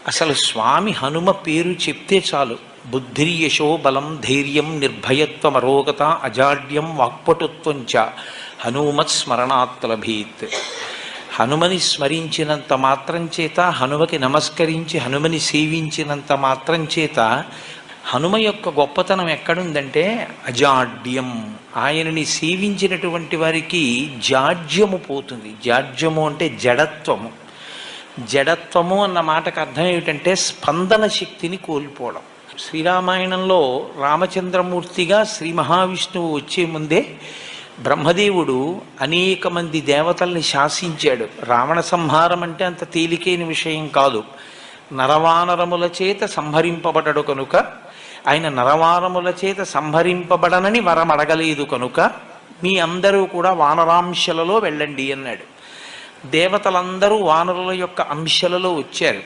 అసలు స్వామి హనుమ పేరు చెప్తే చాలు. బుద్ధిర్యశో బలం ధైర్యం నిర్భయత్వం అరోగత అజాడ్యం వాక్పటుత్వం చ హనుమత్ స్మరణాత్ లభేత్. హనుమని స్మరించినంత మాత్రం చేత, హనుమకి నమస్కరించి హనుమని సేవించినంత మాత్రం చేత హనుమ యొక్క గొప్పతనం ఎక్కడుందంటే అజాడ్యం. ఆయనని సేవించినటువంటి వారికి జాడ్యము పోతుంది. జాడ్యము అంటే జడత్వము. జడత్వము అన్న మాటకు అర్థం ఏమిటంటే స్పందన శక్తిని కోల్పోవడం. శ్రీరామాయణంలో రామచంద్రమూర్తిగా శ్రీ మహావిష్ణువు వచ్చే ముందే బ్రహ్మదేవుడు అనేక మంది దేవతల్ని శాసించాడు. రావణ సంహారం అంటే అంత తేలికైన విషయం కాదు. నరవానరముల చేత సంహరింపబడడు కనుక, ఆయన నరవానరముల చేత సంహరింపబడనని వరం అడగలేదు కనుక మీ అందరూ కూడా వానరాంశలలో వెళ్ళండి అన్నాడు. దేవతలందరూ వానరుల యొక్క అంశలలో వచ్చారు.